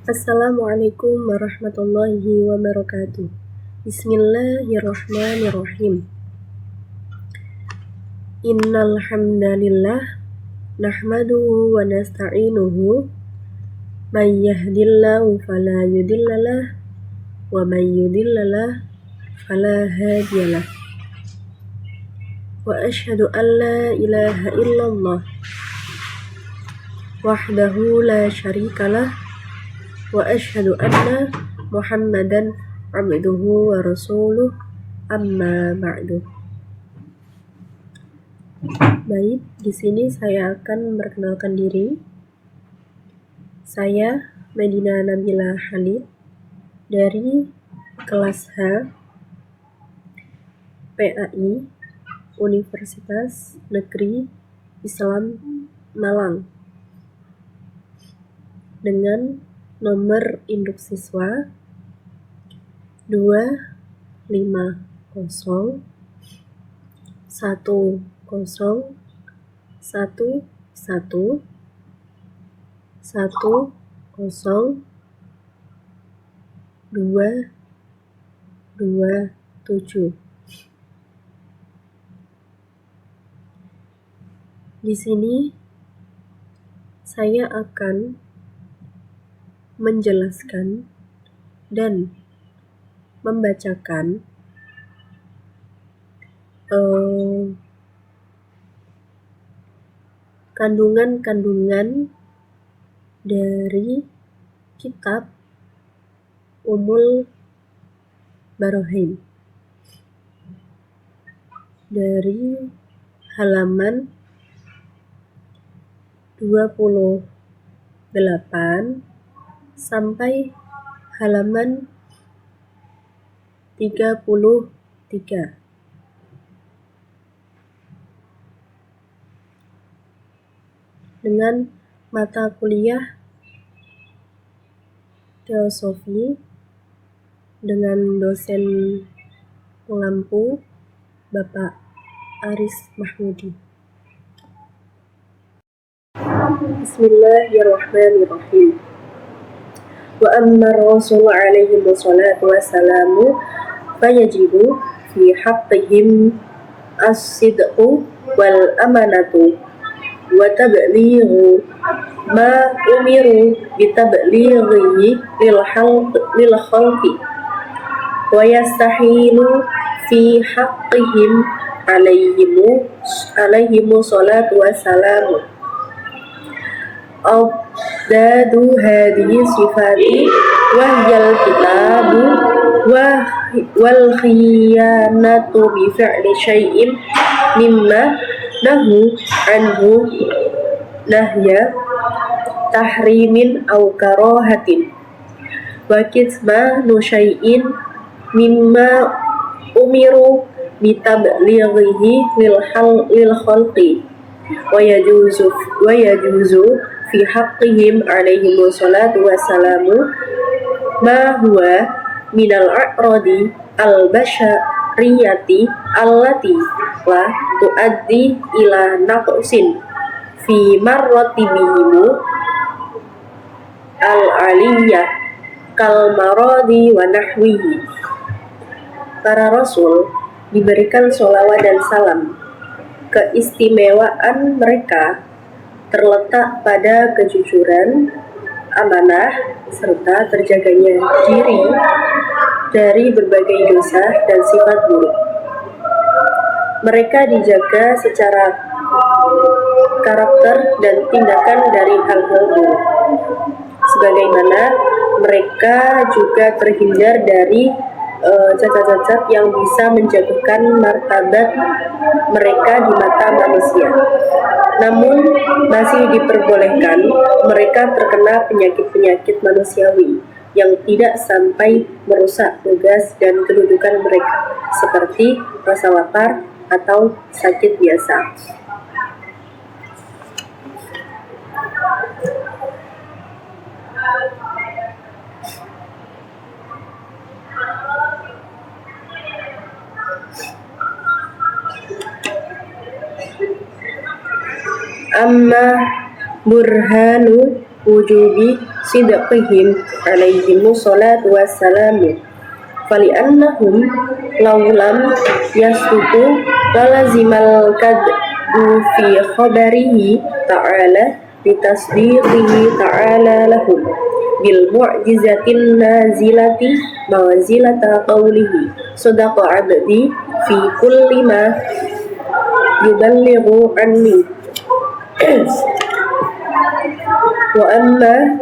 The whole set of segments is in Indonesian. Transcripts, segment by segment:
Assalamualaikum warahmatullahi wabarakatuh. Bismillahirrahmanirrahim. Innal hamdalillah nahmaduhu wa nasta'inuhu may yahdihillahu fala mudhillalah wa may yudhlil fala hadiyalah. Wa asyhadu an la ilaha illallah wahdahu la syarikalah wa asyhadu anna Muhammadan abduhu wa rasuluh amma ba'du. Baik, di sini saya akan memperkenalkan diri. Saya Medina Nabila Khalid dari kelas H PAI Universitas Negeri Islam Malang dengan nomor induk siswa 250 10 11 227. Di sini saya akan menjelaskan dan membacakan kandungan-kandungan dari kitab Ummul Barahin dari halaman 28 sampai halaman 33 dengan mata kuliah Teosofi dengan dosen pengampu Bapak Aris Mahmudi. Bismillahirrahmanirrahim. Wa amma Rasul alaihi wassalatu wassalamu fayajibu fi haqqihim as-sidqu wal amanatu wa tablighu ma umiru bitablighihi lil khalqi wa yastahilu fi haqqihim alaihimu salatu wassalamu abdadu hadhihi sifati wahyal kitabu wal khiyanatu bi fi'li syai'in mimma nahu anhu nahya tahrimin aw karahatin wa kitmanu syai'in mimma umiru bitablighihi lil khalqi wa yajuzu fi haqqihim alaihimu salatu wassalamu ma huwa minal a'radi al-bashariyati allati la tuaddi ila naqsin fi marratibihimu al-aliyah kal maradi wa nahwihi. Para rasul diberikan sholawat dan salam. Keistimewaan mereka terletak pada kejujuran, amanah, serta terjaganya diri dari berbagai dosa dan sifat buruk. Mereka dijaga secara karakter dan tindakan dari hal-hal buruk. Sebagaimana mereka juga terhindar dari cacat-cacat yang bisa menjatuhkan martabat mereka di mata manusia. Namun masih diperbolehkan mereka terkena penyakit-penyakit manusiawi yang tidak sampai merusak tugas dan kedudukan mereka, seperti rasa lapar atau sakit biasa. Amma burhanu wujubi sidqihim alaihimus salatu wassalamu fali'annahum law lam yasduqu lalazimal kadbu fi khabarihi ta'ala bitasdiqihi ta'ala lahum bil mu'jizatin nazilati mawazilata qawlihi sadaqa abdi fi kulli ma yuballighu anni wa amma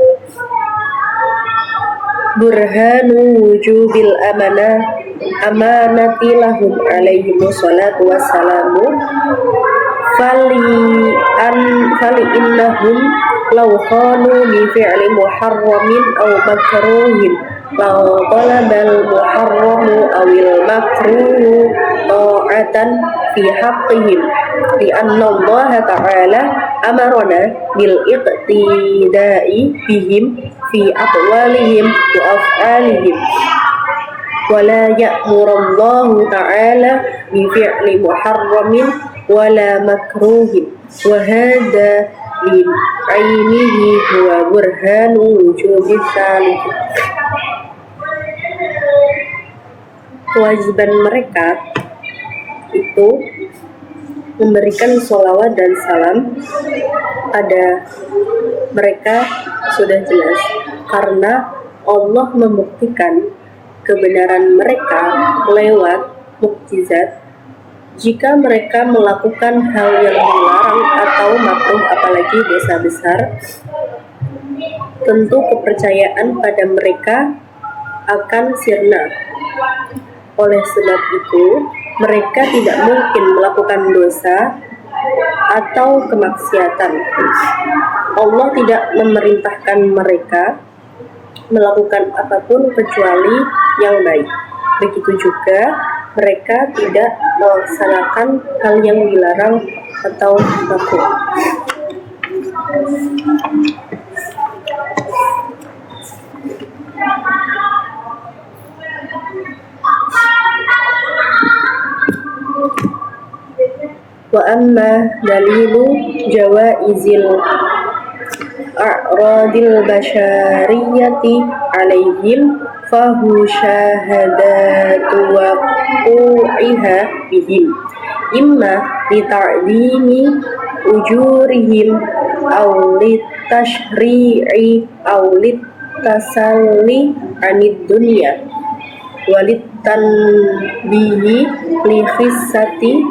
burhanu wujubil amanati lahum alaihimus salatu wassalamu fali innahum law khanu bi fi'li muharramin aw makruhin law talabal muharramu awil makruhu ta'atan fi haqqihim li anna Allah ta'ala amarna bil iqtida'i bihim fi aqwalihim wa af'alihim wa la ya'murullahu ta'ala bi fi'li muharramin wa la makruhin wa hadha bi ainihi huwa burhanu wujubi salih. Kewajiban mereka itu memberikan sholawat dan salam pada mereka sudah jelas karena Allah membuktikan kebenaran mereka lewat mukjizat. Jika mereka melakukan hal yang dilarang atau makruh apalagi dosa besar, tentu kepercayaan pada mereka akan sirna. Oleh sebab itu, mereka tidak mungkin melakukan dosa atau kemaksiatan. Allah tidak memerintahkan mereka melakukan apapun kecuali yang baik. Begitu juga mereka tidak melaksanakan hal yang dilarang atau makruh. Wa amma dalilu jawaizil a'radil basyariyati alaihim fahu syahadatu waqu'iha bihim imma lita'dimi ujurihim aw litashri'i aw litasalli anid dunya walitanbihi li khissati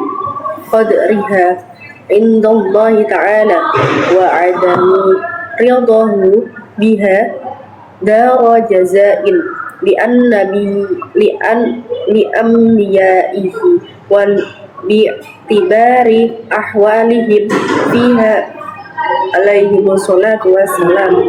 qadriha indallahi ta'ala wa adami ridahu biha dara jazain li'anbiyaihi wal bi'tibari ahwalihim fiha alaihimus salatu wassalam.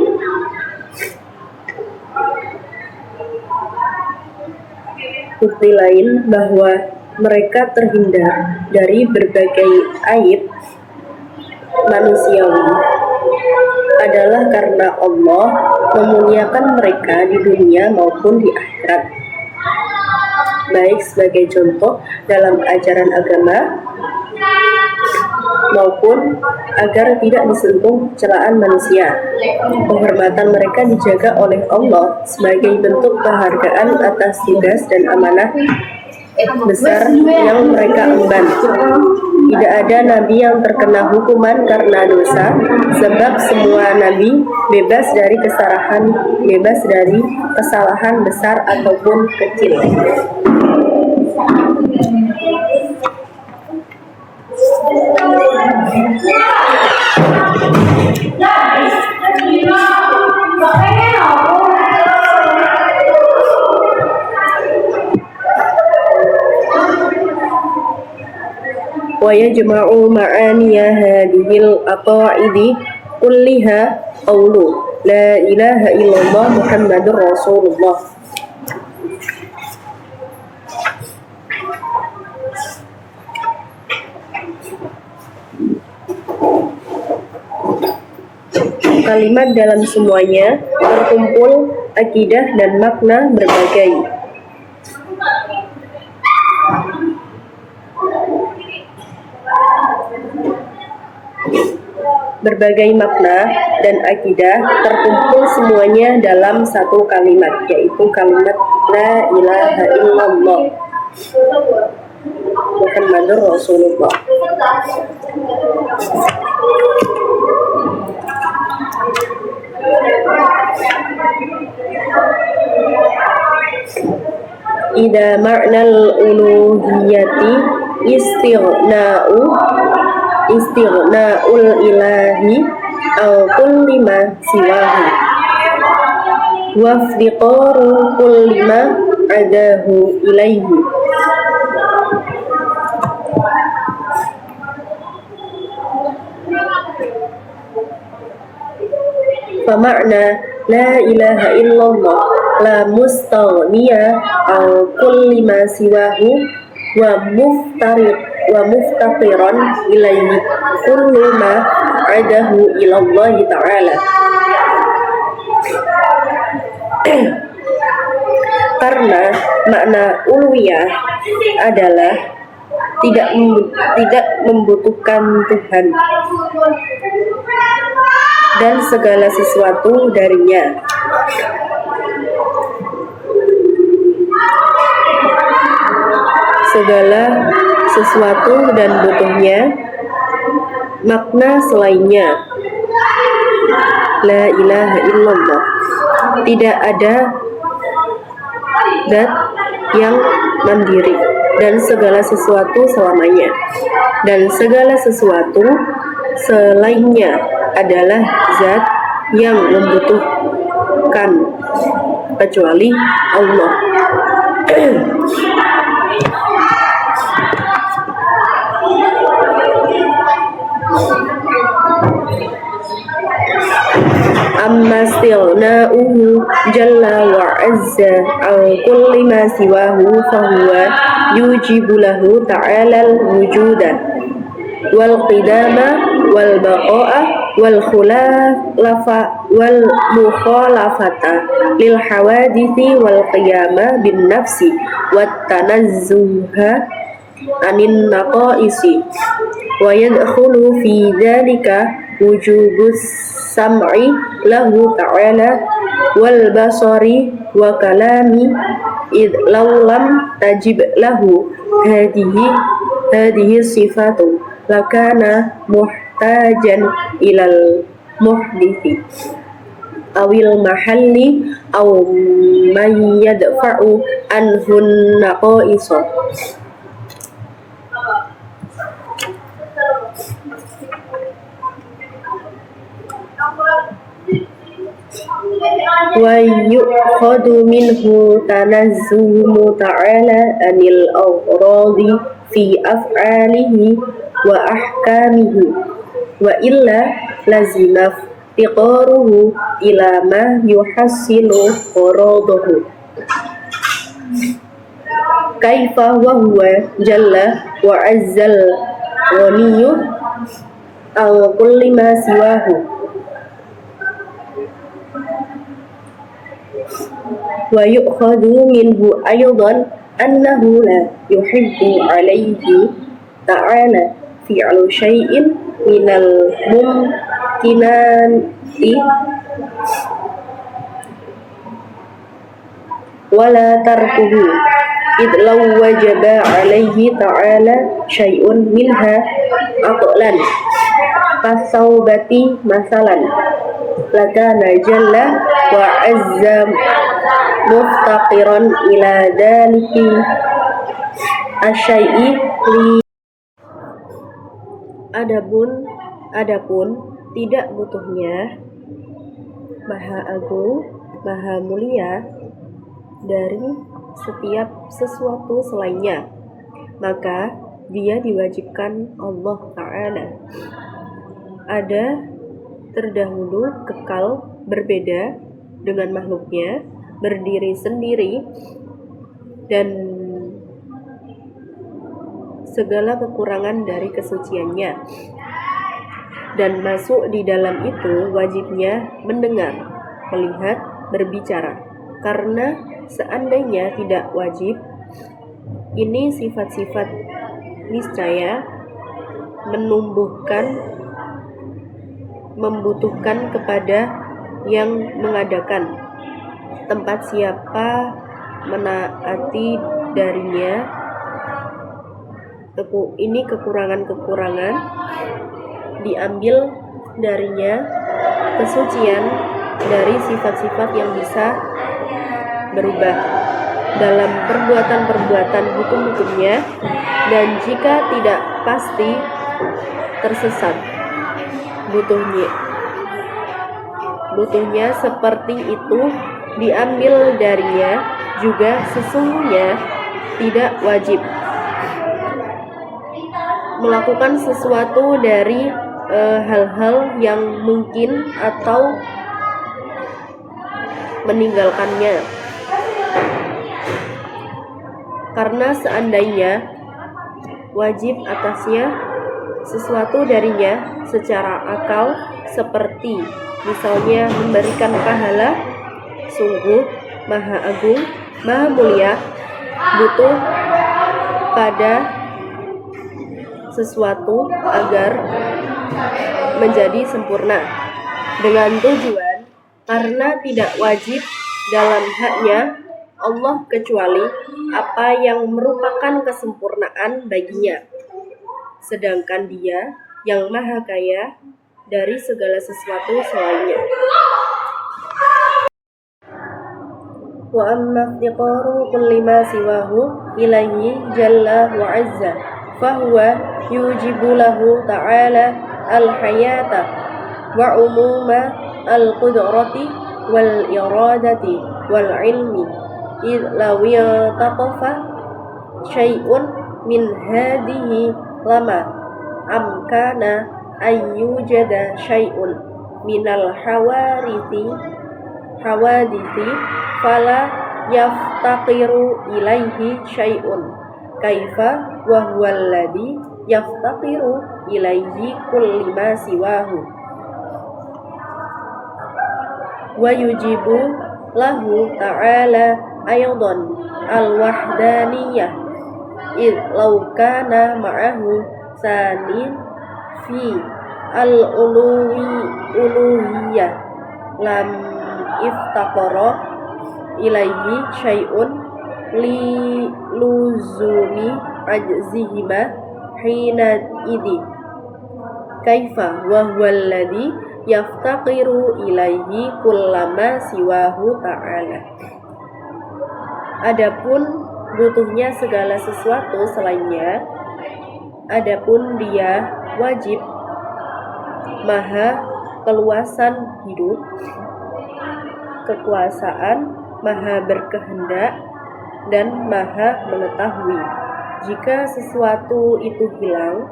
Bukti lain bahwa mereka terhindar dari berbagai aib manusiawi adalah karena Allah memuliakan mereka di dunia maupun di akhirat. Baik sebagai contoh dalam ajaran agama maupun agar tidak disentuh celaan manusia. Penghormatan mereka dijaga oleh Allah sebagai bentuk penghargaan atas tugas dan amanah besar yang mereka emban. Tidak ada nabi yang terkena hukuman karena dosa, sebab semua nabi bebas dari kesalahan, besar ataupun kecil. Wa yajma'u ma'aniya hadhil aqaidi kulliha qawlu la ilaha illallah Muhammadur Rasulullah. Kalimat dalam semuanya terkumpul akidah dan makna berbagai. berbagai makna dan akidah terkumpul semuanya dalam satu kalimat, yaitu kalimat La ilaha illallah Muhammadur Rasulullah. Ida ma'nal uluhiyati istighna'ul ilahi au kulli ma siwahu wafdiqaru kulli ma adahu ilaihi. Fama'na la ilaha illallah la mustaghniya au kulli ma siwahu wa muftaqiran ilaihi kullu ma adahu ilallahi ta'ala. Karena makna uluhiyah adalah tidak membutuhkan Tuhan dan segala sesuatu darinya. Segala sesuatu dan butuhnya makna selainnya. La ilaha illallah. Tidak ada zat yang mandiri dan segala sesuatu selamanya, dan segala sesuatu selainnya adalah zat yang membutuhkan kecuali Allah. Amma istighna'uhu jalla wa azza aw kulli ma siwahu fahuwa yujibu lahu ta'ala al-wujuda wal qidama wal baqa'a wal khulafa wal mukhalafata lil hawadithi wal qiyama bin nafsi wat tanazzuha anin naqaisi wa yadkhulu fi dhalika wujubus sam'i lahu ta'ala wal basari wa kalami id law lam tajib lahu hadihi sifatu lakana muhtajan ilal muhdithi awil mahalli aw man yadfa'u anhun naqaisa. Wa yu'khadu minhu tanazzuhu ta'ala anil aghradi fi af'alihi wa ahkamihi wa illa lazima iftiqaruhu ila ma yuhassilu gharaduhu kaifa wa huwa jalla wa azzal ghaniyyu aw kulli ma siwahu wa yu'khadhu minhu aydan annahu la yuhibbu alayhi ta'ala fi'lu syai'in minal mumkinati wala tarkuhu id law wajaba alayhi ta'ala syai'un minha aqlan kasaubati masalan lakana jalla wa azza muftaqiran ila dhaliki asyai'i li. Adapun tidak butuhnya Maha Agung, Maha Mulia dari setiap sesuatu selainnya, maka dia diwajibkan Allah Ta'ala ada terdahulu, kekal, berbeda dengan makhluknya, berdiri sendiri, dan segala kekurangan dari kesuciannya. Dan masuk di dalam itu wajibnya mendengar, melihat, berbicara. Karena seandainya tidak wajib, ini sifat-sifat niscaya menumbuhkan membutuhkan kepada yang mengadakan. Tempat siapa menaati darinya. Ini kekurangan-kekurangan diambil darinya, kesucian dari sifat-sifat yang bisa berubah dalam perbuatan-perbuatan hukum-hukumnya, dan jika tidak pasti tersesat butuhnya seperti itu diambil darinya juga sesungguhnya tidak wajib melakukan sesuatu dari hal-hal yang mungkin atau meninggalkannya, karena seandainya wajib atasnya sesuatu darinya secara akal, seperti misalnya memberikan pahala, sungguh Maha Agung, Maha Mulia, butuh pada sesuatu agar menjadi sempurna, dengan tujuan karena tidak wajib dalam haknya Allah kecuali apa yang merupakan kesempurnaan baginya, sedangkan Dia yang Maha Kaya dari segala sesuatu selainnya. Wa amma iftiqaru kulli ma siwahu ilaihi jalla wa azza fahuwa yujibu lahu ta'ala al-hayata wa umuma al-qudrati wal iradati wal ilmi idh law yataqafa syai'un min hadihi lama amkana ayyujada syai'un minal hawadithi fala yaftaqiru ilaihi syai'un kaifa wa huwa alladhi yaftaqiru ilaihi kulli ma siwahu wa yujibu lahu ta'ala aydan al-wahdaniyah id law kana ma'ahu sanin fi al-uluhiyah lam iftaqara ilaihi syai'un li luzumi ajzihima hina idi kaifa wa huwa alladhi yaftaqiru ilaihi kullama siwahu ta'ala. Adapun butuhnya segala sesuatu selainnya, adapun Dia wajib maha keluasan hidup, kekuasaan, maha berkehendak, dan maha mengetahui. Jika sesuatu itu hilang,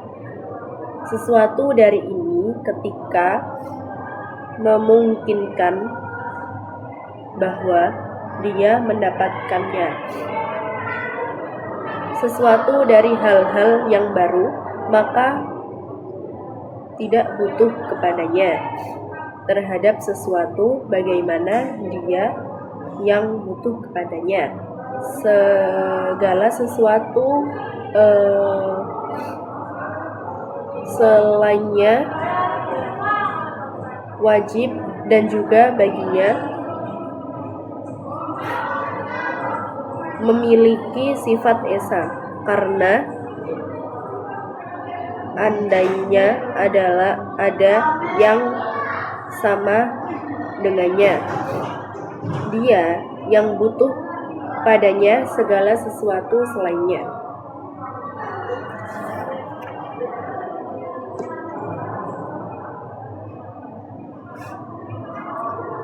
sesuatu dari ini ketika memungkinkan bahwa Dia mendapatkannya, sesuatu dari hal-hal yang baru, maka tidak butuh kepadanya terhadap sesuatu sebagaimana Dia yang butuh kepadanya. Segala sesuatu selainnya wajib dan juga baginya memiliki sifat esa, karena andainya adalah ada yang sama dengannya, Dia yang butuh padanya segala sesuatu selainnya.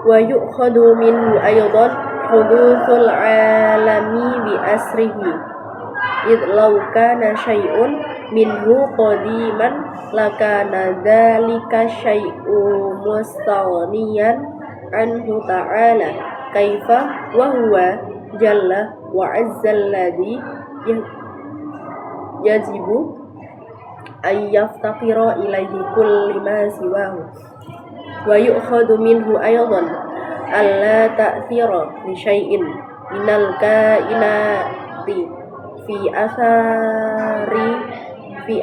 Wa yu'khadu minhu aydan huduthul alami bi asrihi id law kana syai'un minhu qadiman lakana dzalika syai'u mustaghniyan anhu ta'ala kaifa wa huwa jalla wa azza alladhi yajibu ay yaftaqira ilaihi kulli ma siwahu wa yu'khadu minhu aydan alla ta'thira li syai'in minal kainati fi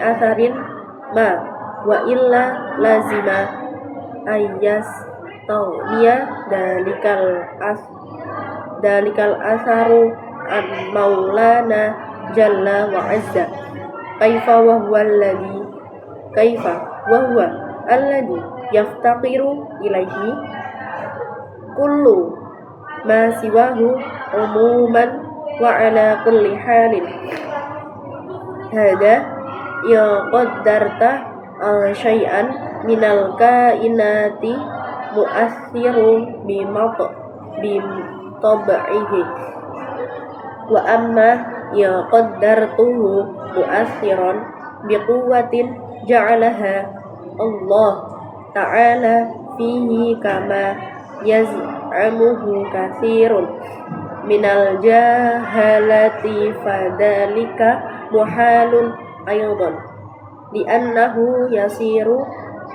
atharin ma wa illa lazima ayas tawniya dalikal asaru an maulana jalla wa azza kaifa wa huwa alladhi yaftaqiru ilaihi kullu ma siwahu umuman wa ala kulli halin hada ya qaddarta syai'an minal kainati mu'assiru bimtab'ihi wa amma ya qaddartuhu mu'assiran biquwwatin ja'alaha Allah ta'ala fihi kama yaz'amuhu katsirun minal jahalati fadhalika muhalun aydan li'annahu yasiru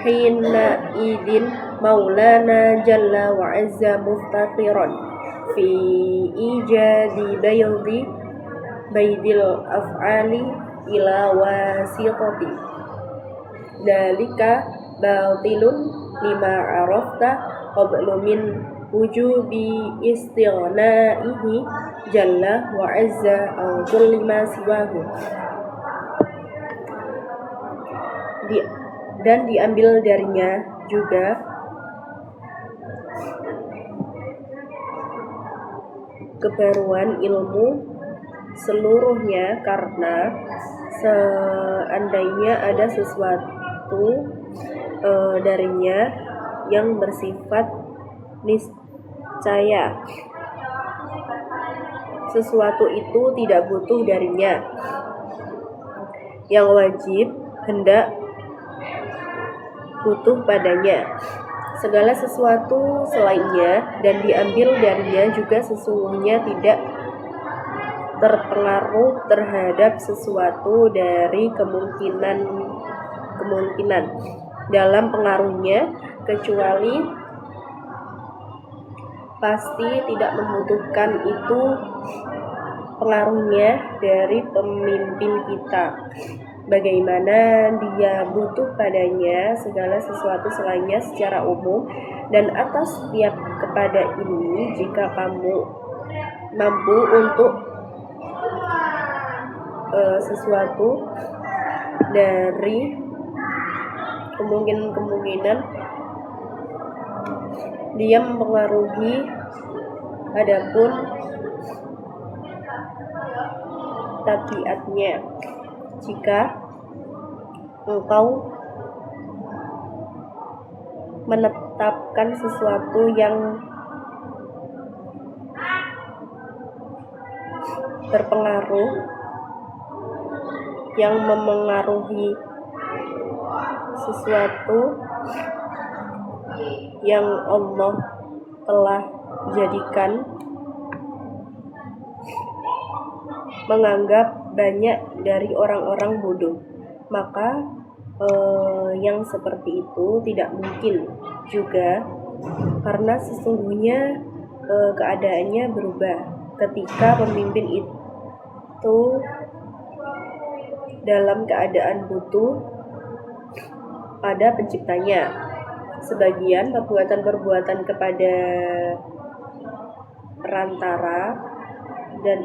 hina idin maulana jalla wa azza muftaqiran fi ijadi baydil af'ali ila wasitati dalika batilun lima arafta qablu min wujubi istighnaihi jalla wa azza an kulli ma siwahu. Dan diambil darinya juga kebaruan ilmu seluruhnya, karena seandainya ada sesuatu darinya yang bersifat niscaya, sesuatu itu tidak butuh darinya, yang wajib hendak butuh padanya. Segala sesuatu selainnya dan diambil darinya juga sesungguhnya tidak terpengaruh terhadap sesuatu dari kemungkinan dalam pengaruhnya, kecuali pasti tidak membutuhkan itu pengaruhnya dari pemimpin kita, bagaimana dia butuh padanya segala sesuatu selainnya secara umum. Dan atas tiap kepada ini, jika kamu mampu untuk sesuatu dari kemungkinan dia mempengaruhi, adapun tabiatnya, jika engkau menetapkan sesuatu yang berpengaruh, yang memengaruhi sesuatu yang Allah telah jadikan, menganggap banyak dari orang-orang bodoh, maka yang seperti itu tidak mungkin juga, karena sesungguhnya keadaannya berubah ketika pemimpin itu dalam keadaan butuh pada penciptanya. Sebagian perbuatan kepada perantara dan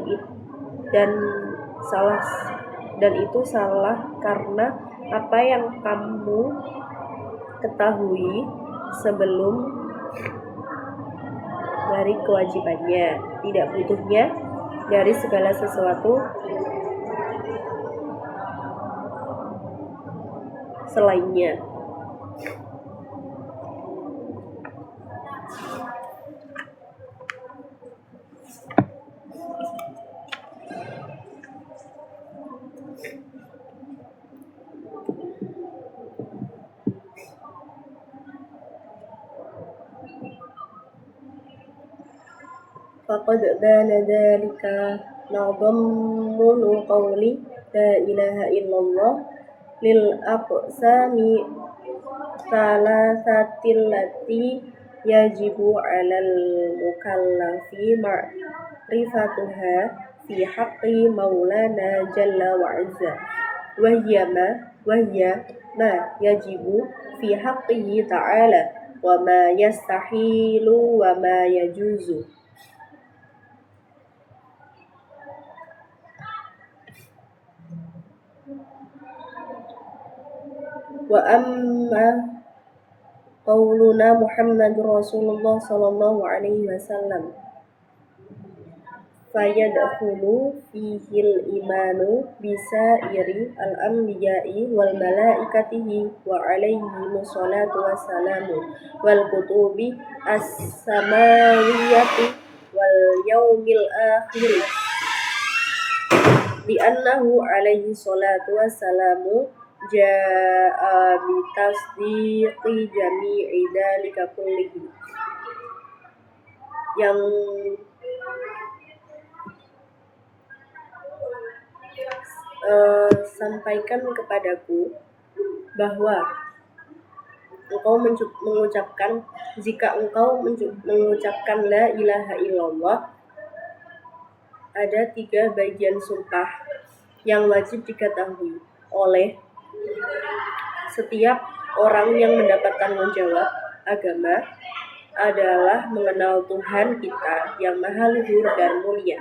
itu salah karena apa yang kamu ketahui sebelum dari kewajibannya, tidak butuhnya dari segala sesuatu selainnya. Faqad bana dzalika nadhammunu qawli la ilaha illallah lil aqsami salasatil lati yajibu 'alal mukallafi ma'rifatuha fi haqqi maulana jalla wa 'azza wa hiya ma yajibu fi haqqihi ta'ala wa ma yastahilu wa ma yajuzu. Wa amma qauluna Muhammadur Rasulullah sallallahu alaihi wasallam fayadkhulu fihil imanu bisairi al-anbiya'i wal malaikatihi wa alaihi musallatu wassalamu wal kutubi as-samawiyati wal yaumil akhir li'annahu alaihi salatu wassalamu ja'a bitasdiqi jami'i dzalika kullihi. Yang sampaikan kepadaku bahwa engkau mengucapkan, jika engkau mengucapkan la ilaha illallah, ada 3 bagian sumpah yang wajib diketahui oleh setiap orang yang mendapat tanggung jawab agama adalah mengenal Tuhan kita yang maha luhur dan mulia.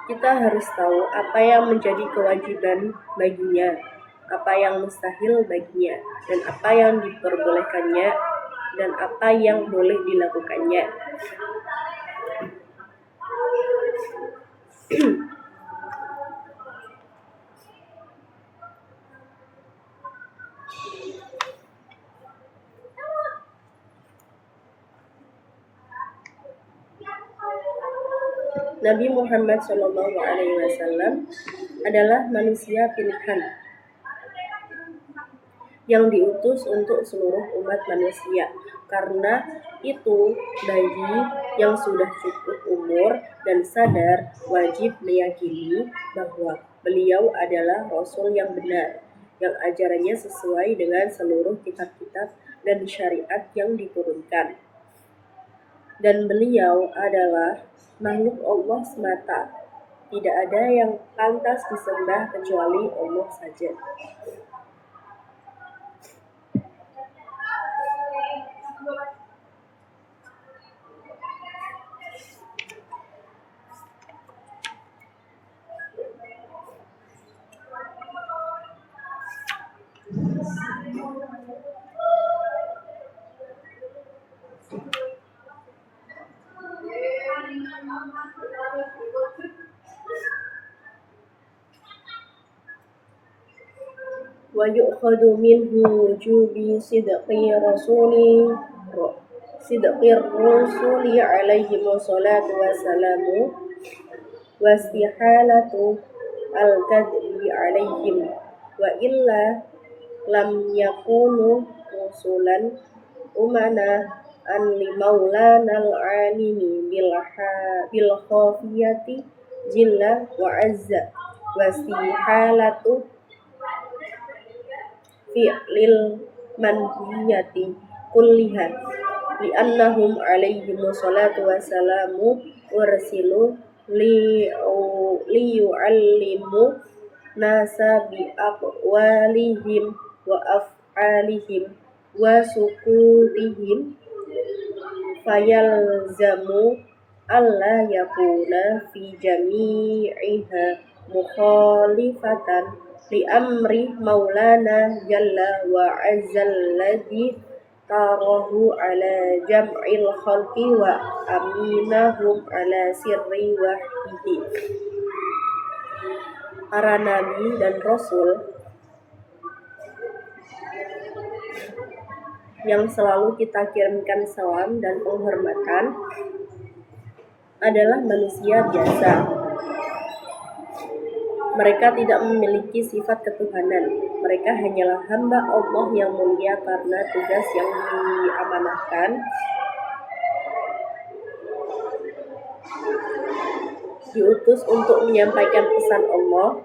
Kita harus tahu apa yang menjadi kewajiban baginya, apa yang mustahil baginya, dan apa yang diperbolehkannya, dan apa yang boleh dilakukannya. Nabi Muhammad SAW adalah manusia pilihan yang diutus untuk seluruh umat manusia. Karena itu, bagi yang sudah cukup umur dan sadar wajib meyakini bahwa beliau adalah Rasul yang benar, yang ajarannya sesuai dengan seluruh kitab-kitab dan syariat yang diturunkan. Dan beliau adalah makhluk Allah semata. Tidak ada yang pantas disembah kecuali Allah saja. Wa yu'khadhu minhu wujubi sidqir rasuli alaihi wassalatu wassalamu wa istihalatu al-kadhibi alaihim wa illa lam yakunu rusulan umana an li maulana al-alimi bil khafiyati jilla wa azza wa istihalatu fi'lil manhiyati kulliha li'annahum alaihim salatu wassalamu ursilu liyu'allimu nasa bi aqwalihim wa af'alihim wa sukutihim fayalzamu alla yakuna fi jami'iha mukhalifatan li amri maulana jalla wa azza alladhi tarahu ala jam'il khalqi wa aminahum ala sirri wahidi. Para nabi dan rasul yang selalu kita kirimkan salam dan penghormatan adalah manusia biasa. Mereka tidak memiliki sifat ketuhanan. Mereka hanyalah hamba Allah yang mulia karena tugas yang diamanahkan diutus untuk menyampaikan pesan Allah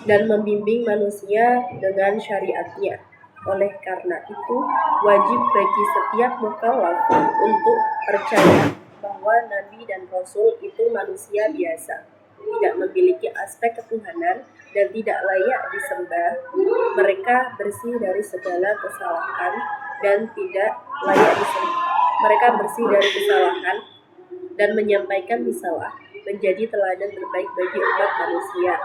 dan membimbing manusia dengan syariatnya. Oleh karena itu, wajib bagi setiap mukallaf untuk percaya bahwa Nabi dan Rasul itu manusia biasa. tidak memiliki aspek ketuhanan dan tidak layak disembah, mereka bersih dari segala kesalahan dan tidak layak disembah. Mereka bersih dari kesalahan dan menyampaikan risalah, menjadi teladan terbaik bagi umat manusia.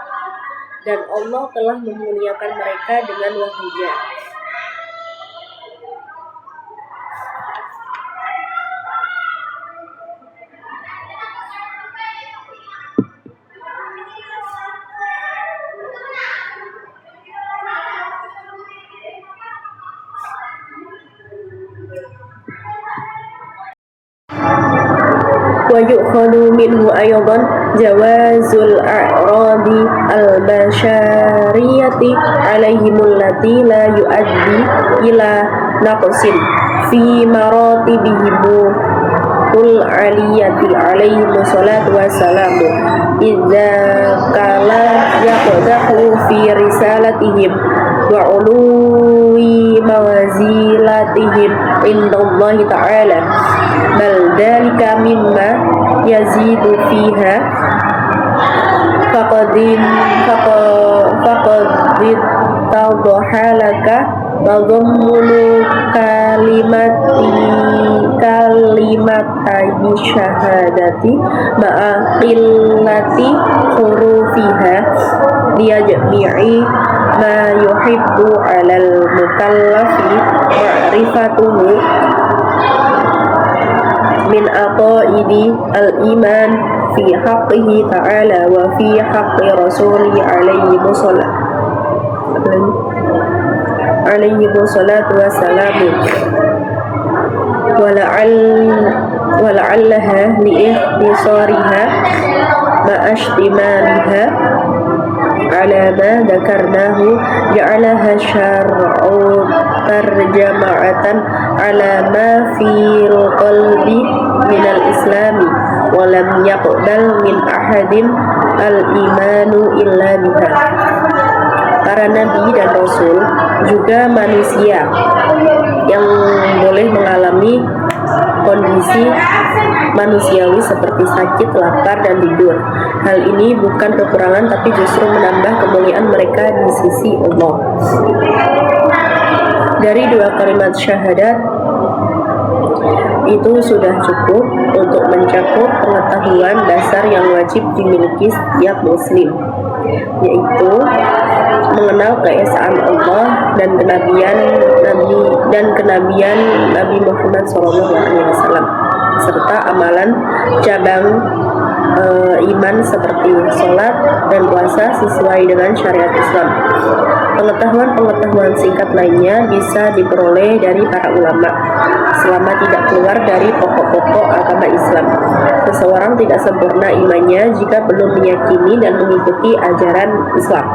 Dan Allah telah memuliakan mereka dengan wahyu-Nya. ويؤخذ منه أيضا جواز الأعراض البشرية عليهم التي لا يؤدي إلى نقص في مراتبهم العلية عليهم الصلاة والسلام إذا كان يقدح في رسالتهم وعلو منزلتهم عند الله تعالى بل ذلك مما يزيد فيها فقد اتضح لك تضمن كلمتي الشهادة مع قلة حروفها لجميع ما يحب على المكلف معرفته من عقائد الإيمان في حقه تعالى وفي حق رسوله عليه الصلاة والسلام ولعلها لإختصارها مع اشتمالها على ما ذكرناه جعلها الشرع ترجمة على ما في القلب من الإسلام ولم يقبل من أحد الإيمان إلا بها. Para nabi dan rasul juga manusia yang boleh mengalami kondisi manusiawi seperti sakit, lapar, dan tidur. Hal ini bukan kekurangan tapi justru menambah kemuliaan mereka di sisi Allah. Dari dua kalimat syahadat itu sudah cukup untuk mencakup pengetahuan dasar yang wajib dimiliki setiap muslim, yaitu mengenal keesaan Allah dan kenabian Nabi Muhammad SAW, serta amalan cabang iman seperti sholat dan puasa sesuai dengan syariat Islam. Pengetahuan singkat lainnya bisa diperoleh dari para ulama selama tidak keluar dari pokok-pokok agama Islam. Seseorang tidak sempurna imannya jika belum meyakini dan mengikuti ajaran Islam.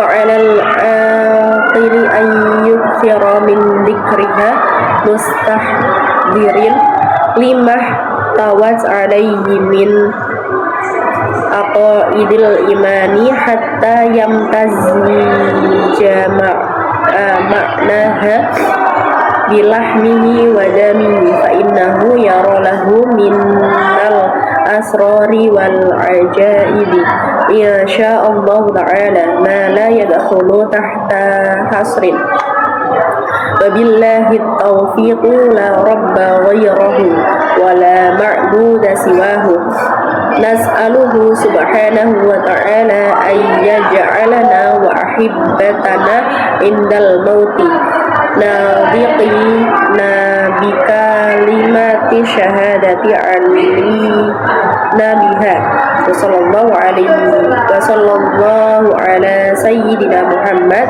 فعلى العاقل أن يكثر من ذكرها مستحضرين لما احتوت عليه من عقائد الإيمان حتى يمتزج معناها بلحمه ودمه فإنه يرى له من الأسرار والعجائب إن شاء الله تعالى ما لا يدخل تحت حصر وبالله التوفيق لا رب غيره ولا معبود سواه نسأله سبحانه وتعالى أن يجعلنا وأحبتنا عند الموت ناطقين بكلمات الشهادة علينا بها وصلى الله على سيدنا محمد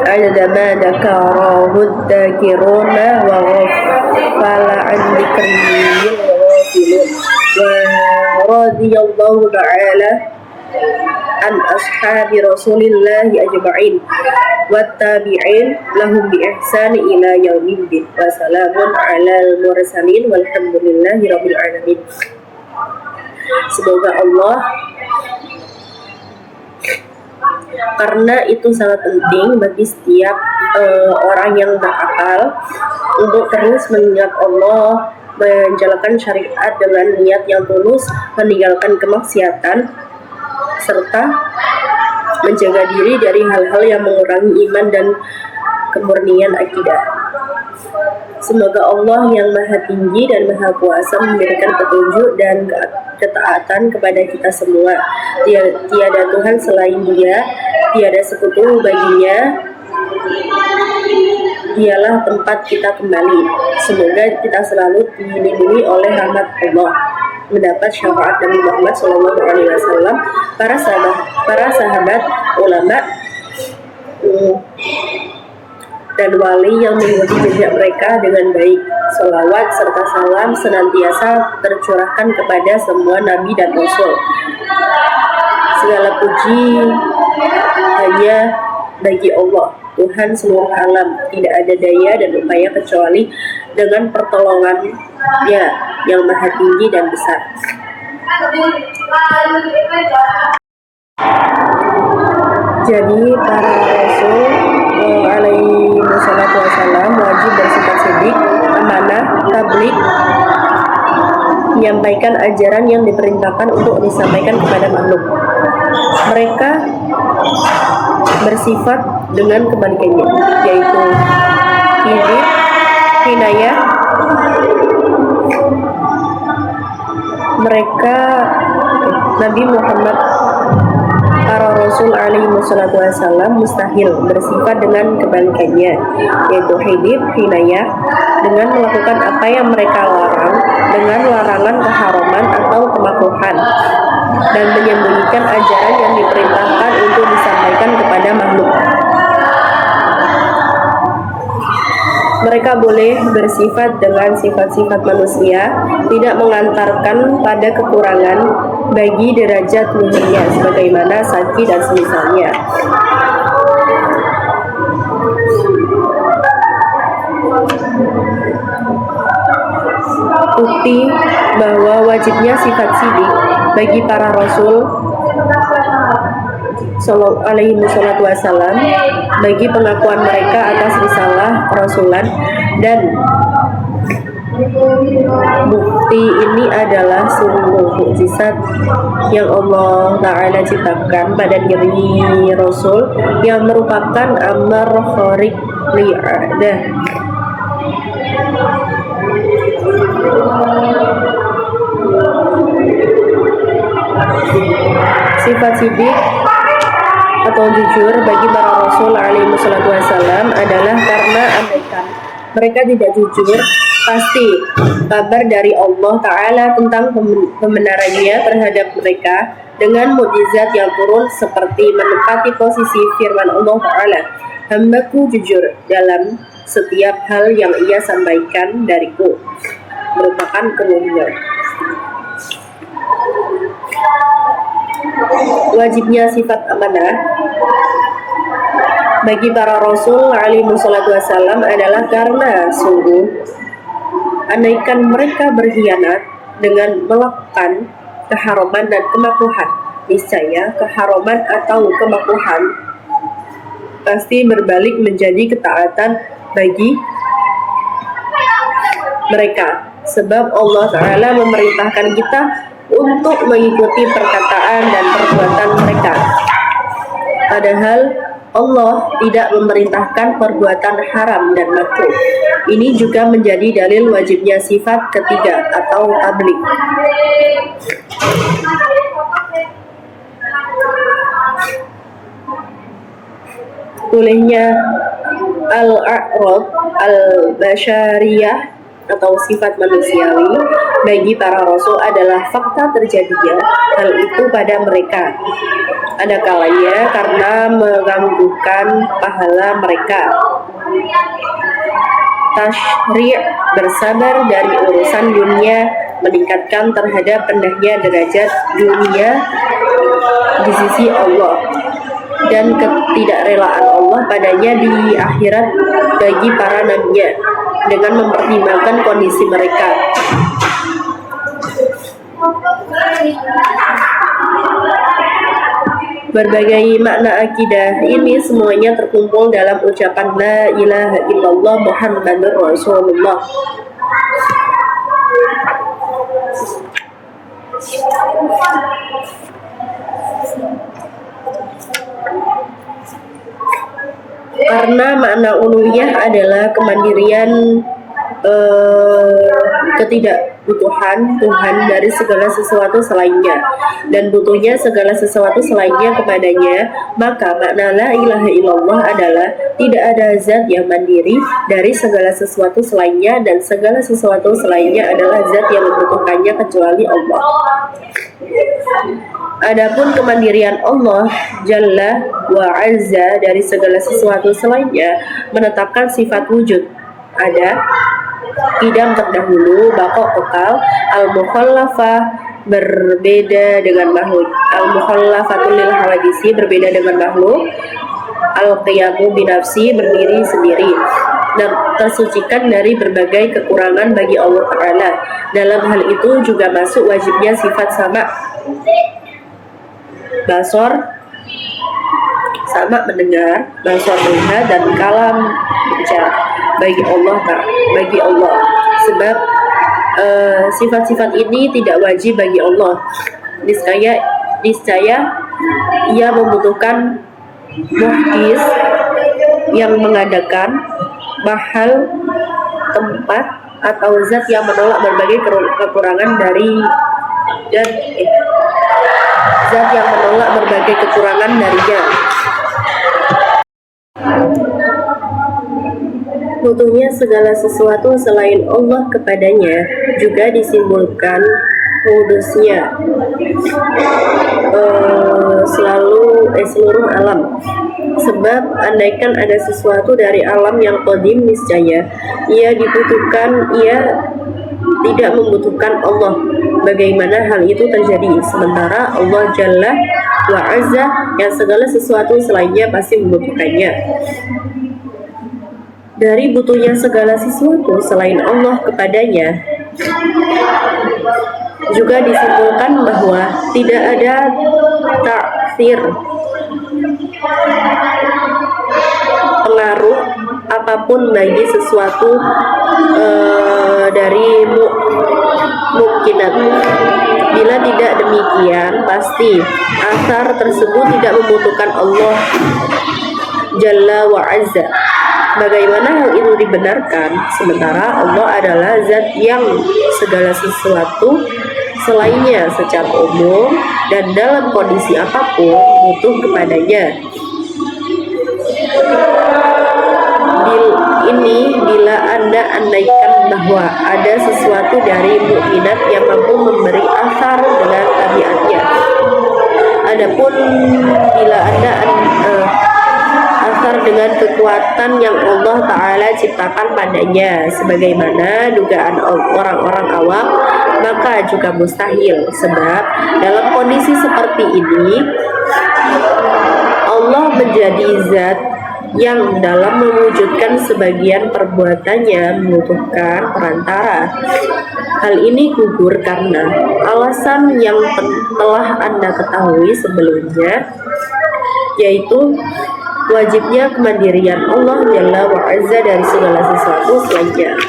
عدد ما ذكره الذاكرون وغفل عن ذكره الغافلون ورضي الله تعالى عن أصحاب رسول الله أجمعين والتابعين لهم بإحسان إلى يوم الدين وسلام على المرسلين والحمد لله رب العالمين. Semoga Allah karena itu sangat penting bagi setiap orang yang berakal untuk terus mengingat Allah, menjalankan syariat dengan niat yang tulus, meninggalkan kemaksiatan, serta menjaga diri dari hal-hal yang mengurangi iman dan kemurnian akidah. Semoga Allah yang Maha Tinggi dan Maha Kuasa memberikan petunjuk dan ketaatan kepada kita semua. Tiada Tuhan selain Dia, tiada sekutu baginya. Dialah tempat kita kembali. Semoga kita selalu dilindungi oleh rahmat Allah, mendapat syafaat Nabi Muhammad SAW, para sahabat, ulama, dan wali yang mengikuti jejak mereka dengan baik. Sholawat serta salam senantiasa tercurahkan kepada semua nabi dan rasul. Segala puji hanya bagi Allah, Tuhan seluruh alam. Tidak ada daya dan upaya kecuali dengan pertolongan-Nya yang Maha Tinggi dan besar. Jadi para rasul alaihi wassalam wajib bersifat sidik, amanah, tabligh, menyampaikan ajaran yang diperintahkan untuk disampaikan kepada makhluk. Mereka bersifat dengan kebalikannya, yaitu kibir, hinayah. Mereka Nabi Muhammad, para Rasul alaihi wassalam mustahil bersifat dengan kebalikannya, yaitu hidib, hinayah, dengan melakukan apa yang mereka larang dengan larangan keharaman atau kemakruhan, dan menyembunyikan ajaran yang diperintahkan untuk disampaikan kepada makhluk. Mereka boleh bersifat dengan sifat-sifat manusia, tidak mengantarkan pada kekurangan bagi derajat luhurnya, sebagaimana Saki dan semisalnya. Bukti bahwa wajibnya sifat sidik bagi para Rasul alaihi wassalam, bagi pengakuan mereka atas risalah rasulan, dan bukti ini adalah sungguh mukjizat yang Allah Ta'ala ciptakan pada diri Rasul, yang merupakan amar khariq li'adah. Sifat sidik atau jujur bagi para Rasul alaihi wassalam adalah karena andaikan mereka tidak jujur, pasti kabar dari Allah Ta'ala tentang pembenarannya terhadap mereka dengan mukjizat yang turun, seperti menempati posisi firman Allah Ta'ala, "Hambaku jujur dalam setiap hal yang ia sampaikan dariku," merupakan kemuliaan. Wajibnya sifat amanah bagi para Rasul alaihi wassalam adalah karena sungguh andaikan mereka berkhianat dengan melakukan keharaman dan kemakruhan, niscaya keharaman atau kemakruhan pasti berbalik menjadi ketaatan bagi mereka, sebab Allah Ta'ala memerintahkan kita untuk mengikuti perkataan dan perbuatan mereka, padahal Allah tidak memerintahkan perbuatan haram dan makruh. Ini juga menjadi dalil wajibnya sifat ketiga atau tabligh. Bolehnya al-a'rad al-basyariyah atau sifat manusiawi bagi para rasul adalah fakta terjadinya hal itu pada mereka, ada kalanya karena mengganggukan pahala mereka. Tasyri' bersabar dari urusan dunia, meningkatkan terhadap rendahnya derajat dunia di sisi Allah, dan ketidakrelaan Allah padanya di akhirat bagi para nabinya dengan mempertimbangkan kondisi mereka. Berbagai makna akidah ini semuanya terkumpul dalam ucapan La ilaha illallah Muhammadur Rasulullah. Karena makna uluhiyah adalah kemandirian, ketidakbutuhan Tuhan dari segala sesuatu selainnya dan butuhnya segala sesuatu selainnya kepadanya, maka makna la ilaha illallah adalah tidak ada zat yang mandiri dari segala sesuatu selainnya dan segala sesuatu selainnya adalah zat yang membutuhkannya kecuali Allah. Adapun kemandirian Allah Jalla wa Azza dari segala sesuatu selainnya menetapkan sifat wujud, ada, qidam terdahulu, baqo kekal, al-mukhallafah berbeda dengan makhluk, al-mukhallafatul lil hawadisi berbeda dengan makhluk, al-qiyamu binafsi berdiri sendiri dan tersucikan dari berbagai kekurangan bagi Allah Ta'ala. Dalam hal itu juga masuk wajibnya sifat sama, basor sama mendengar, basor melihat, dan kalam bicara bagi Allah, sebab sifat-sifat ini tidak wajib bagi Allah. Niscaya ia membutuhkan muhdis yang mengadakan, mahal, tempat, atau zat yang menolak berbagai kekurangan zat yang menolak berbagai kekurangan darinya. Butuhnya segala sesuatu selain Allah kepadanya juga disimbolkan kudusnya seluruh alam. Sebab andaikan ada sesuatu dari alam yang qadim, niscaya ia tidak membutuhkan Allah. Bagaimana hal itu terjadi sementara Allah Jalla wa Azza yang segala sesuatu selainnya pasti membutuhkannya. Dari butuhnya segala sesuatu selain Allah kepadanya juga disimpulkan bahwa tidak ada ta'thir, pengaruh apapun bagi sesuatu dari mungkinat. Bila tidak demikian, pasti asar tersebut tidak membutuhkan Allah Jalla wa Azza. Bagaimana hal itu dibenarkan sementara Allah adalah zat yang segala sesuatu selainnya secara umum dan dalam kondisi apapun butuh kepadanya. Bila Anda andaikan bahwa ada sesuatu dari mukminat yang mampu memberi asar dengan tabiatnya. Adapun bila Anda asar dengan kekuatan yang Allah Ta'ala ciptakan padanya sebagaimana dugaan orang-orang awam, maka juga mustahil. Sebab dalam kondisi seperti ini Allah menjadi zat yang dalam mewujudkan sebagian perbuatannya membutuhkan perantara. Hal ini gugur karena alasan yang telah Anda ketahui sebelumnya, yaitu wajibnya kemandirian Allah Jalla wa Azza dari segala sesuatu selainnya.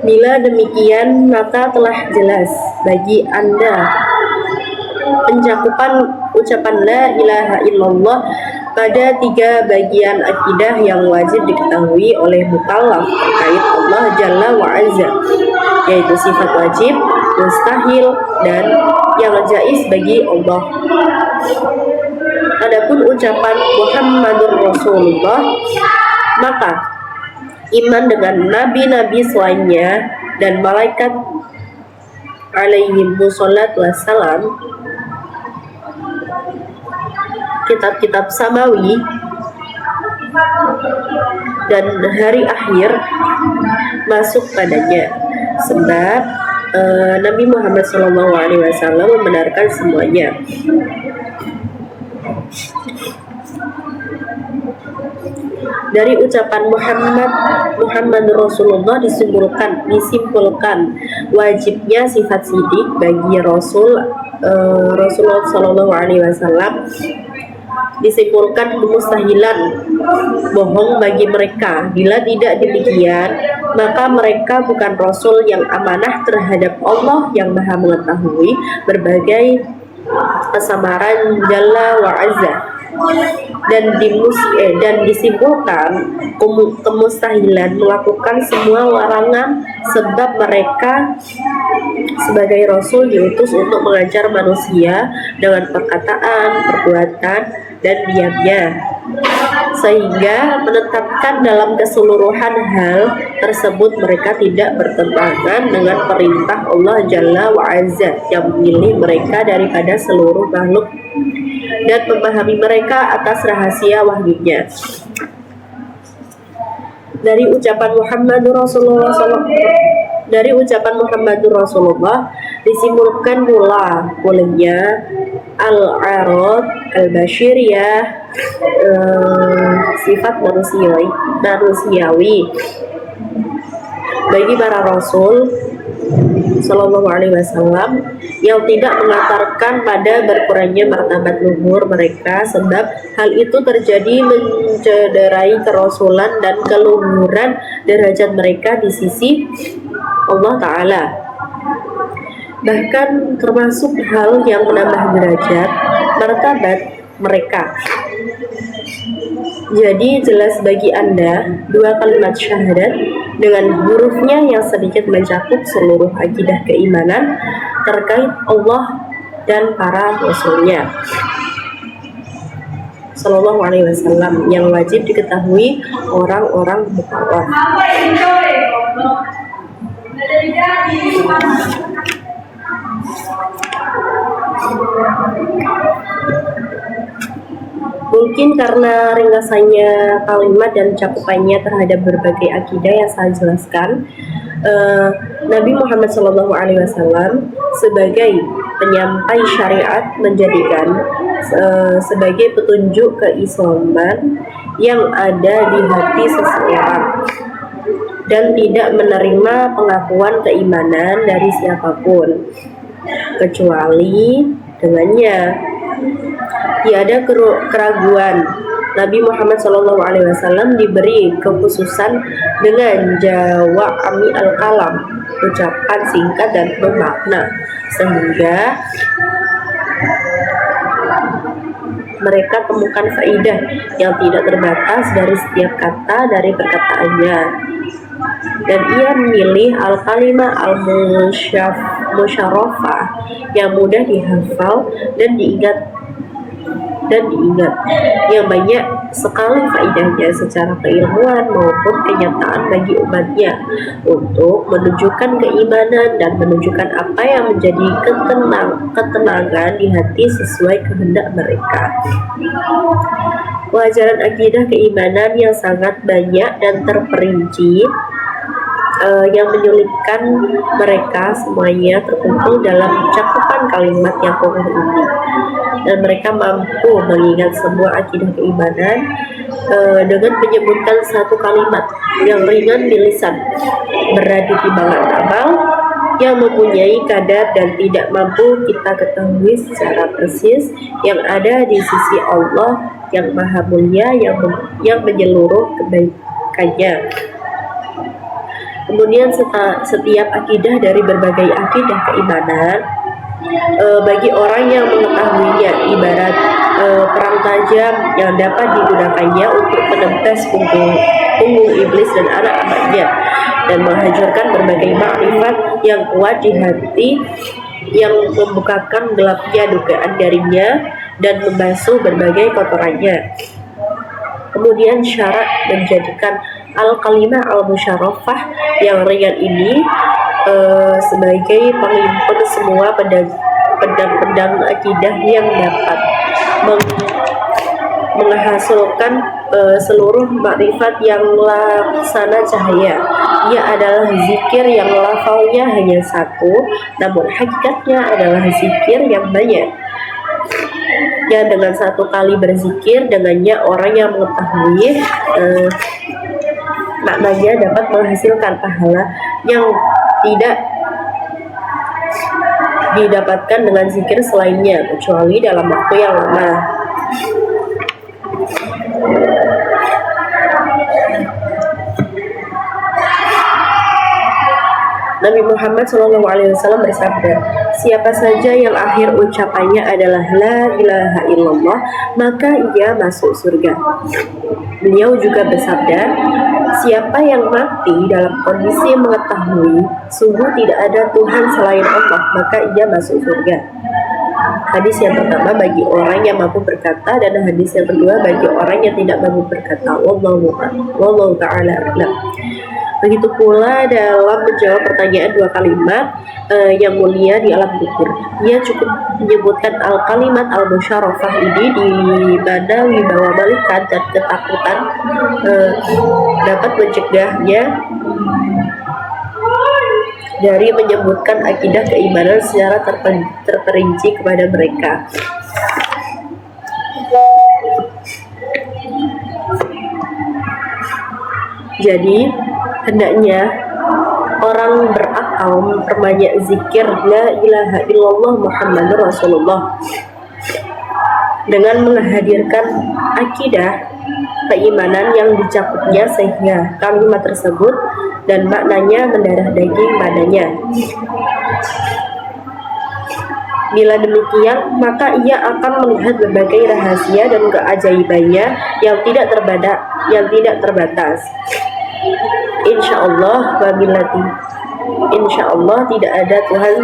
Bila demikian, maka telah jelas bagi Anda pencakupan ucapan La ilaha illallah pada 3 bagian akidah yang wajib diketahui oleh mukallaf terkait Allah Jalla wa Azza, yaitu sifat wajib, mustahil, dan yang jaiz bagi Allah. Adapun ucapan Muhammadur Rasulullah, maka iman dengan nabi-nabi selainnya dan malaikat alaihimu sholatu wassalam, kitab-kitab samawi, dan hari akhir masuk padanya. Sebab Nabi Muhammad SAW membenarkan semuanya. Dari ucapan Muhammad Rasulullah disimpulkan wajibnya sifat sidik bagi Rasulullah Shallallahu Alaihi Wasallam, disimpulkan kemustahilan bohong bagi mereka. Bila tidak demikian, maka mereka bukan Rasul yang amanah terhadap Allah yang Maha mengetahui berbagai kesamaran Jalla wa Azza. Dan disimpulkan kemustahilan melakukan semua larangan, sebab mereka sebagai Rasul diutus untuk mengajar manusia dengan perkataan, perbuatan, dan diamnya, sehingga menetapkan dalam keseluruhan hal tersebut mereka tidak bertentangan dengan perintah Allah Jalla wa Azza yang memilih mereka daripada seluruh makhluk dan memahami mereka atas rahasia wahyunya. Dari ucapan Muhammadur Rasulullah disimpulkan pula bolehnya al-arad al-basyiriyah, sifat manusiawi bagi para Rasul Sallallahu Alaihi Wasallam yang tidak mengantarkan pada berkurangnya martabat luhur mereka, sebab hal itu terjadi mencederai kerasulan dan keluhuran derajat mereka di sisi Allah Ta'ala. Bahkan termasuk hal yang menambah derajat martabat mereka. Jadi jelas bagi Anda dua kalimat syahadat dengan hurufnya yang sedikit mencakup seluruh akidah keimanan terkait Allah dan para Rasulnya Sallallahu Alaihi Wasallam yang wajib diketahui orang-orang mukallaf. Mungkin karena ringkasannya kalimat dan cakupannya terhadap berbagai akidah yang saya jelaskan, Nabi Muhammad SAW sebagai penyampai syariat menjadikan sebagai petunjuk keislaman yang ada di hati seseorang dan tidak menerima pengakuan keimanan dari siapapun kecuali dengannya. Tiada keraguan, Nabi Muhammad SAW diberi kekhususan dengan jawami al-kalam, ucapan singkat dan bermakna, sehingga mereka temukan faidah yang tidak terbatas dari setiap kata dari perkataannya. Dan ia memilih al-kalimah al-musyarrafah yang mudah dihafal dan diingat yang banyak sekali faedahnya secara keilmuan maupun kenyataan bagi umatnya untuk menunjukkan keimanan dan menunjukkan apa yang menjadi ketenangan di hati sesuai kehendak mereka. Pelajaran akidah keimanan yang sangat banyak dan terperinci yang menyulitkan mereka semuanya terkumpul dalam cakupan kalimat yang kokoh ini, dan mereka mampu mengingat semua akidah keimanan dengan menyebutkan satu kalimat yang ringan di lisan, berat di timbangan amal, yang mempunyai kadar dan tidak mampu kita ketahui secara persis yang ada di sisi Allah yang Maha Mulia yang menyeluruh kebaikannya. Kemudian setiap akidah dari berbagai akidah keimanan bagi orang yang mengetahuinya ibarat perang tajam yang dapat digunakannya untuk menembus punggung iblis dan anak-anaknya dan menghancurkan berbagai makrifat yang kuat di hati yang membukakan gelapnya dugaan darinya dan membasuh berbagai kotorannya. Kemudian syarat menjadikan al-kalimah al-musyarrafah yang ringan ini sebagai penghimpun semua pedang-pedang akidah yang dapat menghasilkan seluruh makrifat yang laksana cahaya. Ia adalah zikir yang lafalnya hanya satu, namun hakikatnya adalah zikir yang banyak. yang dengan satu kali berzikir dengannya orang yang mengetahui maknanya dapat menghasilkan pahala yang tidak didapatkan dengan zikir selainnya kecuali dalam waktu yang lama. Nabi Muhammad SAW bersabda, siapa saja yang akhir ucapannya adalah la ilaha illallah, maka ia masuk surga. Beliau juga bersabda, siapa yang mati dalam kondisi mengetahui sungguh tidak ada Tuhan selain Allah, maka ia masuk surga. Hadis yang pertama bagi orang yang mampu berkata, dan hadis yang kedua bagi orang yang tidak mampu berkata. Wallahu ta'ala a'lam. Begitu pula dalam menjawab pertanyaan dua kalimat yang mulia di alam kubur, ia cukup menyebutkan al-kalimat al-musyarafah ini di mana wibawa malaikat dan ketakutan dapat mencegahnya dari menyebutkan akidah keimanan secara terperinci kepada mereka. Jadi hendaknya orang berakal memperbanyak zikir la ilaha illallah Muhammadur Rasulullah dengan menghadirkan akidah keimanan yang dicakupnya sehingga kalimat tersebut dan maknanya mendarah daging padanya. Bila demikian, maka ia akan melihat berbagai rahasia dan keajaibannya yang tidak terbatas. Insya Allah tidak ada Tuhan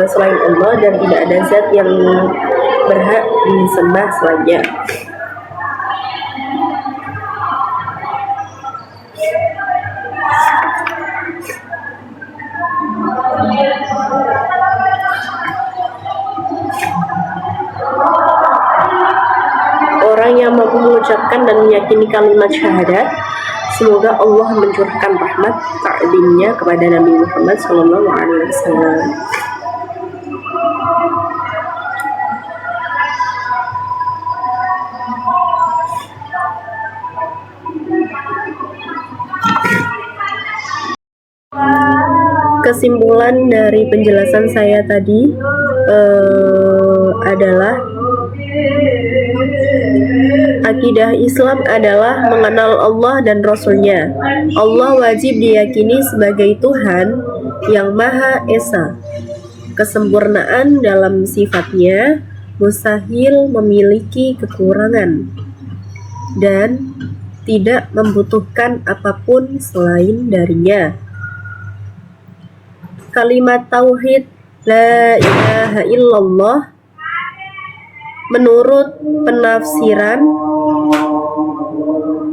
selain Allah dan tidak ada zat yang berhak disembah selainnya. Orang yang mampu mengucapkan dan meyakini kalimat syahadat, semoga Allah mencurahkan rahmat ta'zimnya kepada Nabi Muhammad SAW. Kesimpulan dari penjelasan saya tadi adalah akidah Islam adalah mengenal Allah dan Rasul-Nya. Allah wajib diyakini sebagai Tuhan yang Maha Esa. Kesempurnaan dalam sifatnya, mustahil memiliki kekurangan, dan tidak membutuhkan apapun selain darinya. Kalimat tauhid la ilaha illallah menurut penafsiran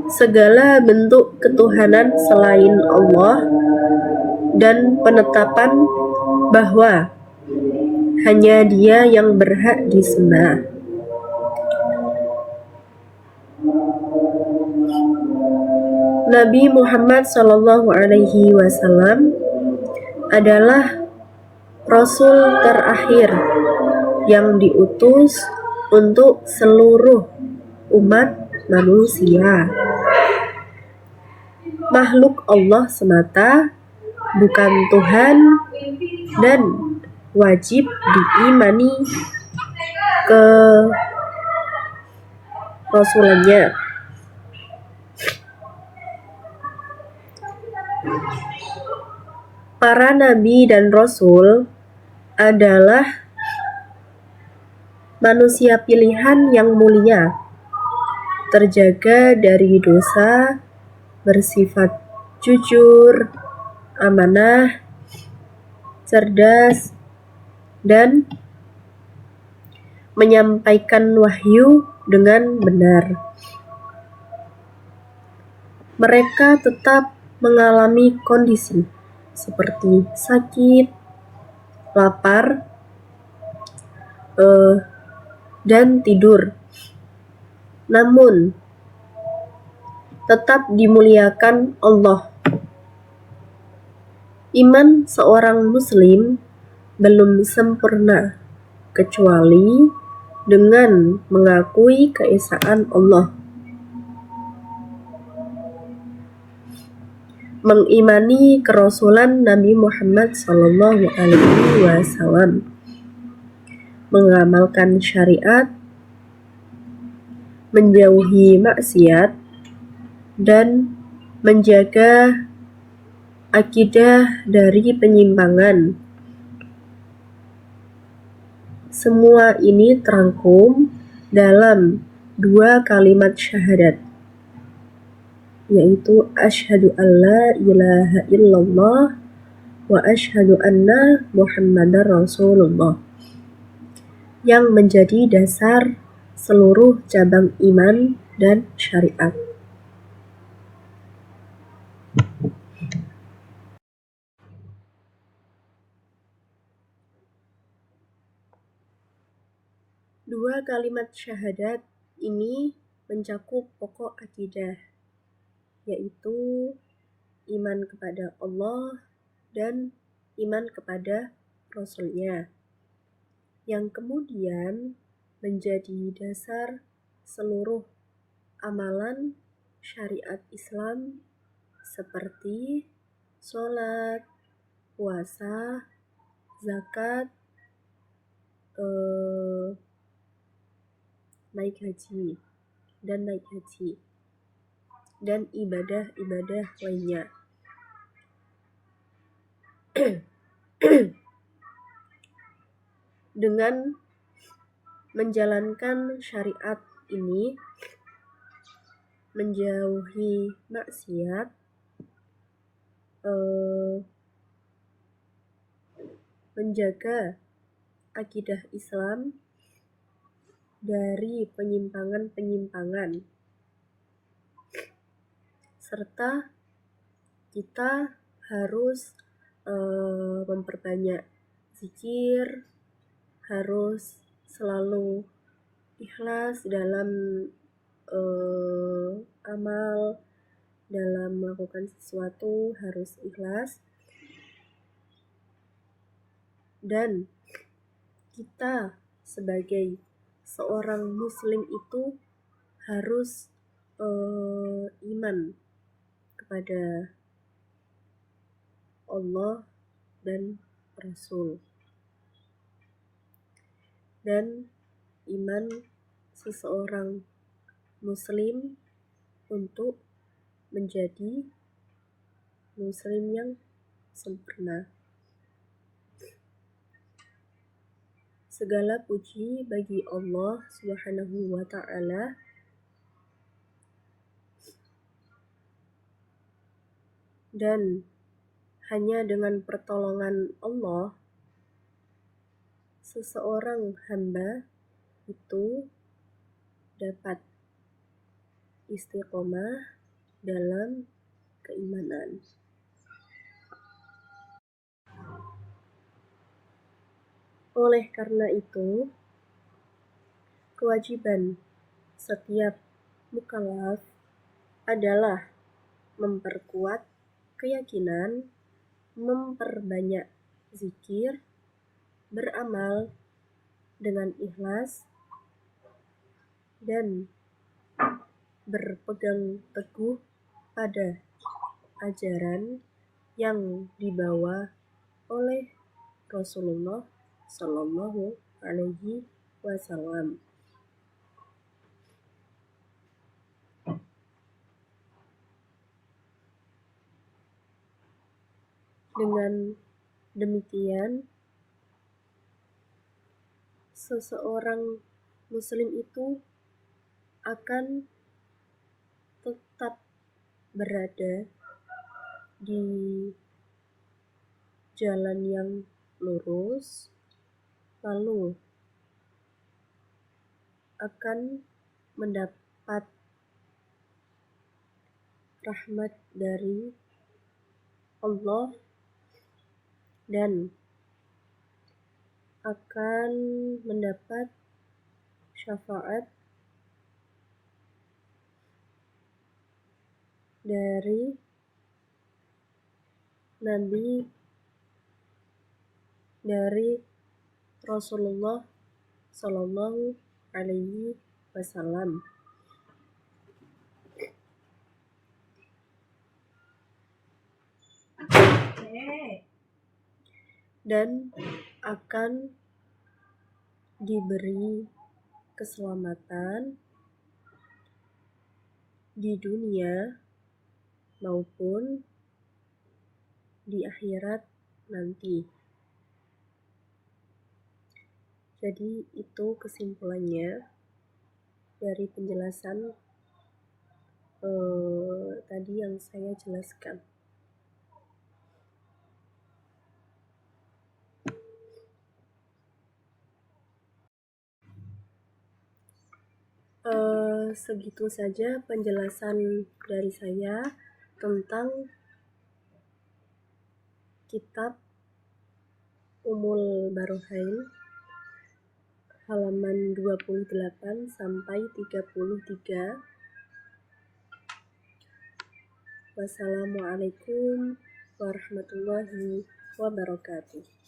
segala bentuk ketuhanan selain Allah dan penetapan bahwa hanya Dia yang berhak disembah. Nabi Muhammad SAW adalah Rasul terakhir yang diutus untuk seluruh umat manusia. Makhluk Allah semata, bukan Tuhan, dan wajib diimani ke Rasulnya. Para nabi dan rasul adalah manusia pilihan yang mulia, terjaga dari dosa, bersifat jujur, amanah, cerdas, dan menyampaikan wahyu dengan benar. Mereka tetap mengalami kondisi seperti sakit, lapar, dan tidur. Namun, tetap dimuliakan Allah. Iman seorang muslim belum sempurna kecuali dengan mengakui keesaan Allah, mengimani kerasulan Nabi Muhammad SAW, mengamalkan syariat, menjauhi maksiat, dan menjaga akidah dari penyimpangan. Semua ini terangkum dalam 2 kalimat syahadat, yaitu asyhadu alla ilaha illallah wa asyhadu anna muhammadar rasulullah, yang menjadi dasar seluruh cabang iman dan syariat. Dua kalimat syahadat ini mencakup pokok akidah, yaitu iman kepada Allah dan iman kepada Rasul-Nya, yang kemudian menjadi dasar seluruh amalan syariat Islam seperti sholat, puasa, zakat, naik haji, dan ibadah-ibadah lainnya. Dengan menjalankan syariat ini, menjauhi maksiat, menjaga akidah Islam dari penyimpangan-penyimpangan, serta kita harus memperbanyak zikir, harus selalu ikhlas dalam amal, dalam melakukan sesuatu harus ikhlas, dan kita sebagai seorang muslim itu harus iman kepada Allah dan Rasul, dan iman seseorang muslim untuk menjadi muslim yang sempurna. Segala puji bagi Allah Subhanahu wa Ta'ala, dan hanya dengan pertolongan Allah seseorang hamba itu dapat istiqomah dalam keimanan. Oleh karena itu, kewajiban setiap mukallaf adalah memperkuat keyakinan, memperbanyak zikir, beramal dengan ikhlas, dan berpegang teguh pada ajaran yang dibawa oleh Rasulullah Shallallahu Alaihi Wasallam. Dengan demikian, seseorang muslim itu akan tetap berada di jalan yang lurus, lalu akan mendapat rahmat dari Allah dan akan mendapat syafaat dari Nabi, dari Rasulullah Sallallahu alaihi wasallam. Dan akan diberi keselamatan di dunia maupun di akhirat nanti. Jadi itu kesimpulannya dari penjelasan tadi yang saya jelaskan. Segitu saja penjelasan dari saya tentang kitab Ummul Barohain halaman 28 sampai 33. Wassalamualaikum warahmatullahi wabarakatuh.